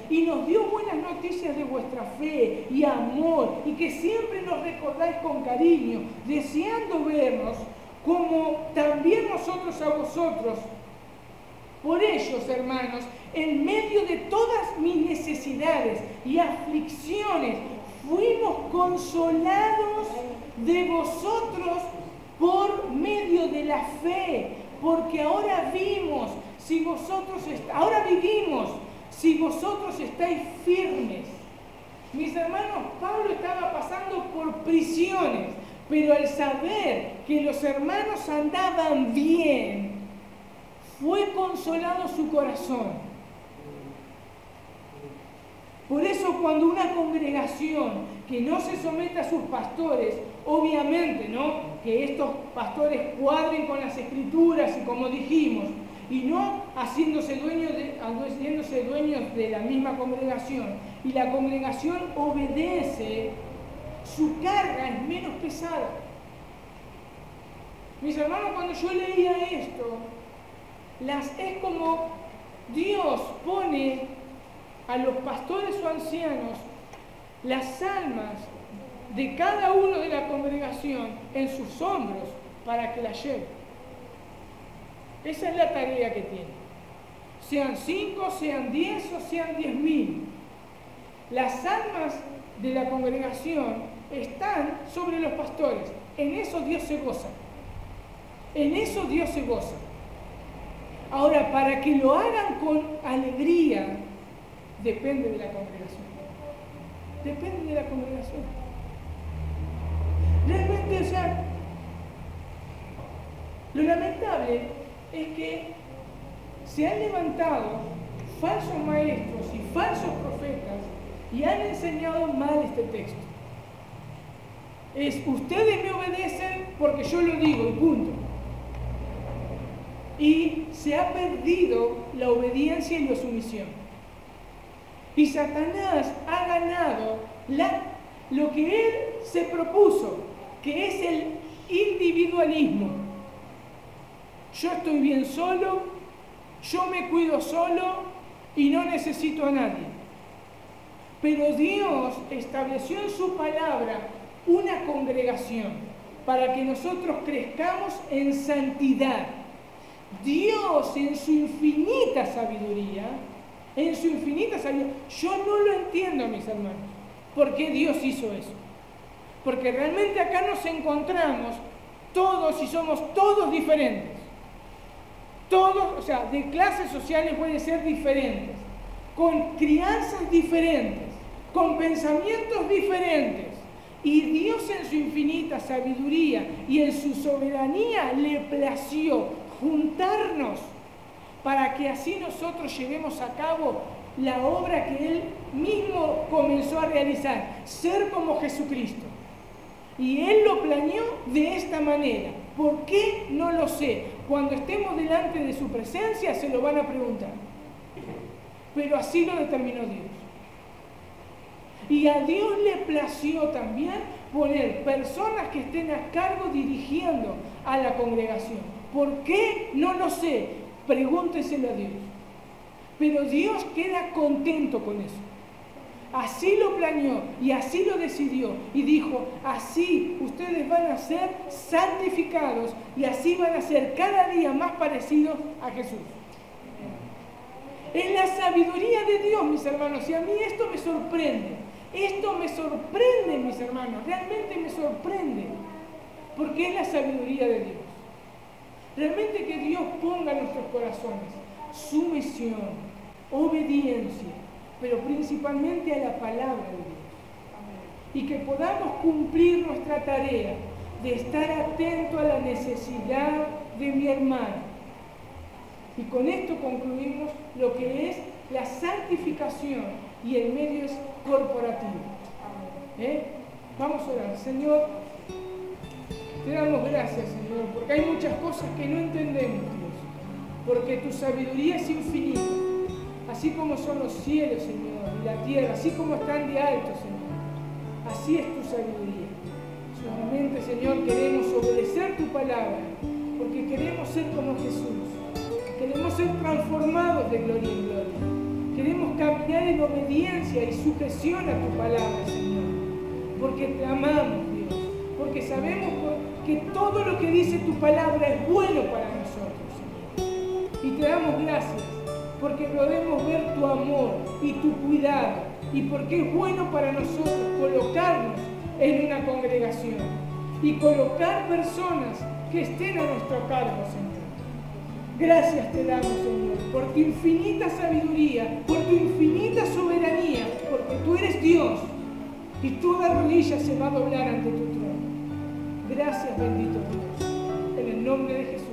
y nos dio buenas noticias de vuestra fe y amor, y que siempre nos recordáis con cariño, deseando vernos, como también nosotros a vosotros, por ellos, hermanos, en medio de todas mis necesidades y aflicciones, fuimos consolados de vosotros por medio de la fe, porque ahora vivimos si vosotros estáis firmes. Mis hermanos, Pablo estaba pasando por prisiones, pero al saber que los hermanos andaban bien, fue consolado su corazón. Por eso cuando una congregación que no se somete a sus pastores, obviamente, ¿no?, que estos pastores cuadren con las escrituras y como dijimos, y no haciéndose dueños de la misma congregación, y la congregación obedece, su carga es menos pesada. Mis hermanos, cuando yo leía esto, es como Dios pone a los pastores o ancianos las almas de cada uno de la congregación en sus hombros para que las lleven. Esa es la tarea que tiene. Sean 5, sean 10 o sean 10.000. Las almas de la congregación están sobre los pastores. En eso Dios se goza. En eso Dios se goza. Ahora, para que lo hagan con alegría, depende de la congregación. Depende de la congregación. Realmente, o sea, lo lamentable es que se han levantado falsos maestros y falsos profetas y han enseñado mal este texto. Ustedes me obedecen porque yo lo digo y punto. Y se ha perdido la obediencia y la sumisión. Y Satanás ha ganado lo que él se propuso, que es el individualismo. Yo estoy bien solo, yo me cuido solo y no necesito a nadie. Pero Dios estableció en su palabra una congregación para que nosotros crezcamos en santidad. Dios en su infinita sabiduría, yo no lo entiendo, mis hermanos, por qué Dios hizo eso. Porque realmente acá nos encontramos todos y somos todos diferentes. Todos, o sea, de clases sociales pueden ser diferentes, con crianzas diferentes, con pensamientos diferentes. Y Dios en su infinita sabiduría y en su soberanía le plació juntarnos para que así nosotros llevemos a cabo la obra que Él mismo comenzó a realizar, ser como Jesucristo. Y Él lo planeó de esta manera. ¿Por qué? No lo sé. Cuando estemos delante de su presencia se lo van a preguntar. Pero así lo determinó Dios. Y a Dios le plació también poner personas que estén a cargo dirigiendo a la congregación. ¿Por qué? No lo sé. Pregúnteselo a Dios. Pero Dios queda contento con eso. así lo planeó y así lo decidió. Y dijo, así ustedes van a ser santificados y así van a ser cada día más parecidos a Jesús. Es la sabiduría de Dios, mis hermanos, y a mí esto me sorprende. Esto me sorprende, mis hermanos, realmente me sorprende, porque es la sabiduría de Dios. Realmente que Dios ponga en nuestros corazones sumisión, obediencia, pero principalmente a la palabra de Dios. Y que podamos cumplir nuestra tarea de estar atento a la necesidad de mi hermano. Y con esto concluimos lo que es la santificación y el medio es corporativo. Vamos a orar. Señor, te damos gracias, Señor, porque hay muchas cosas que no entendemos, Dios, porque tu sabiduría es infinita, así como son los cielos, Señor, y la tierra, así como están de alto, Señor, así es tu sabiduría. Solamente, Señor, queremos obedecer tu palabra, porque queremos ser como Jesús. Queremos ser transformados de gloria en gloria. Queremos caminar en obediencia y sujeción a tu palabra, Señor. Porque te amamos, Dios. Porque sabemos que todo lo que dice tu palabra es bueno para nosotros, Señor. Y te damos gracias porque podemos ver tu amor y tu cuidado. Y porque es bueno para nosotros colocarnos en una congregación. Y colocar personas que estén a nuestro cargo, Señor. Gracias te damos, Señor, por tu infinita sabiduría, por tu infinita soberanía, porque tú eres Dios y toda rodilla se va a doblar ante tu trono. Gracias, bendito Dios, en el nombre de Jesús.